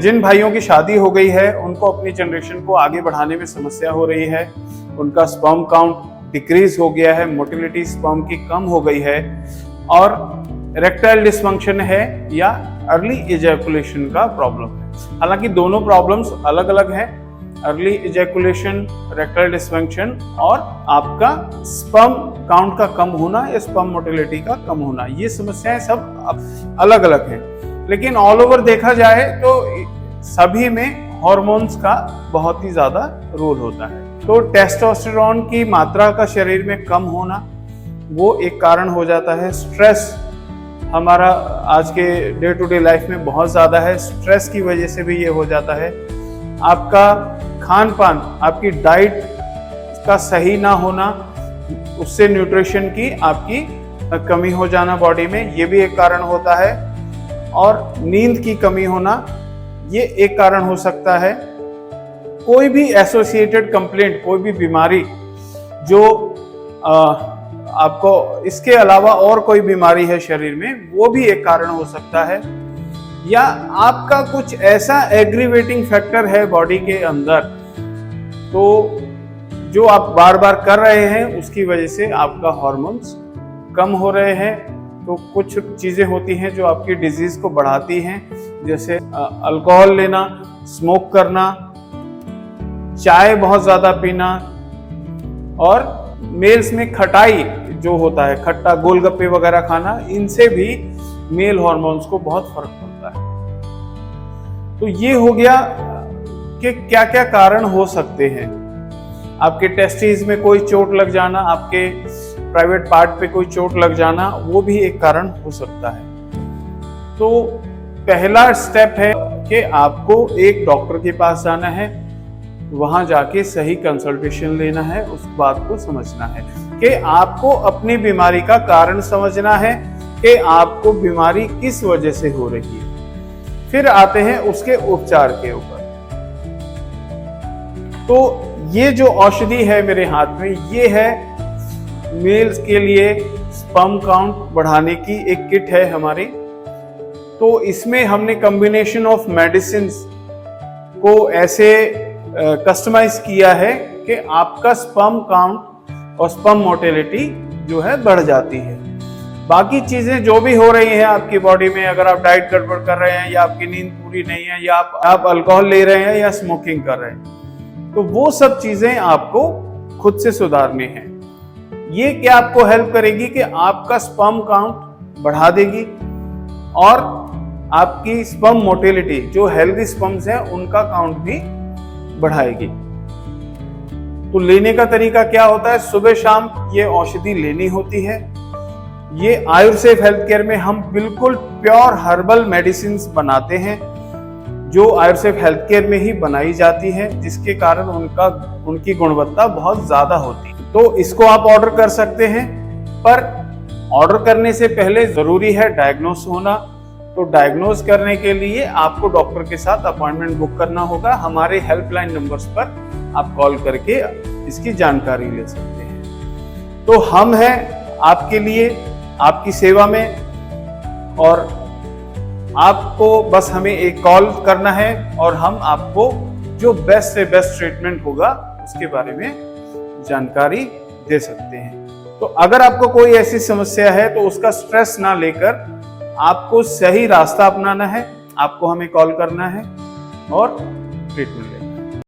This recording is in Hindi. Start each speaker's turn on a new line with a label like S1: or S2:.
S1: जिन भाइयों की शादी हो गई है उनको अपनी जनरेशन को आगे बढ़ाने में समस्या हो रही है, उनका स्पर्म काउंट डिक्रीज हो गया है, मोटिलिटी स्पर्म की कम हो गई है और इरेक्टाइल डिसफंक्शन है या अर्ली इजैकुलेशन का प्रॉब्लम है। हालांकि दोनों प्रॉब्लम्स अलग अलग हैं, अर्ली इजैकुलेशन, इरेक्टाइल डिसफंक्शन और आपका स्पर्म काउंट का कम होना या स्पर्म मोटिलिटी का कम होना, ये समस्याएं सब अलग अलग हैं। लेकिन ऑल ओवर देखा जाए तो सभी में हार्मोन्स का बहुत ही ज्यादा रोल होता है। तो टेस्टोस्टेरोन की मात्रा का शरीर में कम होना वो एक कारण हो जाता है। स्ट्रेस हमारा आज के डे टू डे लाइफ में बहुत ज्यादा है, स्ट्रेस की वजह से भी ये हो जाता है। आपका खान पान, आपकी डाइट का सही ना होना, उससे न्यूट्रिशन की आपकी कमी हो जाना बॉडी में, ये भी एक कारण होता है। और नींद की कमी होना ये एक कारण हो सकता है। कोई भी एसोसिएटेड कंप्लेंट, कोई भी बीमारी जो आपको इसके अलावा और कोई बीमारी है शरीर में, वो भी एक कारण हो सकता है। या आपका कुछ ऐसा एग्रीवेटिंग फैक्टर है बॉडी के अंदर तो जो आप बार बार कर रहे हैं उसकी वजह से आपका हार्मोन्स कम हो रहे हैं। तो कुछ चीजें होती हैं जो आपकी डिजीज को बढ़ाती हैं, जैसे अल्कोहल लेना, स्मोक करना, चाय बहुत ज्यादा पीना और मेल्स में खटाई जो होता है, खट्टा गोलगप्पे वगैरह खाना, इनसे भी मेल हार्मोन्स को बहुत फर्क पड़ता है। तो ये हो गया कि क्या क्या कारण हो सकते हैं। आपके टेस्टिस में कोई चोट लग जाना, आपके प्राइवेट पार्ट पे कोई चोट लग जाना, वो भी एक कारण हो सकता है। तो पहला स्टेप है कि आपको एक डॉक्टर के पास जाना है, वहां जाके सही कंसल्टेशन लेना है, उस बात को समझना है कि आपको अपनी बीमारी का कारण समझना है कि आपको बीमारी किस वजह से हो रही है। फिर आते हैं उसके उपचार के ऊपर। तो ये जो औषधि है मेरे हाथ में, ये है मेल्स के लिए स्पर्म काउंट बढ़ाने की एक किट है हमारी। तो इसमें हमने कॉम्बिनेशन ऑफ मेडिसिन्स को ऐसे कस्टमाइज किया है कि आपका स्पर्म काउंट और स्पर्म मोटिलिटी जो है बढ़ जाती है। बाकी चीजें जो भी हो रही हैं आपकी बॉडी में, अगर आप डाइट गड़बड़ कर रहे हैं या आपकी नींद पूरी नहीं है या आप अल्कोहल ले रहे हैं या स्मोकिंग कर रहे हैं, तो वो सब चीजें आपको खुद से सुधारनी है। ये क्या आपको हेल्प करेगी कि आपका स्पर्म काउंट बढ़ा देगी और आपकी स्पर्म मोटिलिटी, जो हेल्दी स्पर्म्स हैं उनका काउंट भी बढ़ाएगी। तो लेने का तरीका क्या होता है? सुबह शाम ये औषधि लेनी होती है। ये आयुर्सेफ हेल्थ केयर में हम बिल्कुल प्योर हर्बल मेडिसिन बनाते हैं जो आयुर्सेफ हेल्थ केयर में ही बनाई जाती है, जिसके कारण उनकी गुणवत्ता बहुत ज्यादा होती है। तो इसको आप ऑर्डर कर सकते हैं, पर ऑर्डर करने से पहले जरूरी है डायग्नोस होना। तो डायग्नोस करने के लिए आपको डॉक्टर के साथ अपॉइंटमेंट बुक करना होगा। हमारे हेल्पलाइन नंबर्स पर आप कॉल करके इसकी जानकारी ले सकते हैं। तो हम हैं आपके लिए, आपकी सेवा में, और आपको बस हमें एक कॉल करना है और हम आपको जो बेस्ट से बेस्ट ट्रीटमेंट होगा उसके बारे में जानकारी दे सकते हैं। तो अगर आपको कोई ऐसी समस्या है तो उसका स्ट्रेस ना लेकर आपको सही रास्ता अपनाना है, आपको हमें कॉल करना है और ट्रीटमेंट लेना है।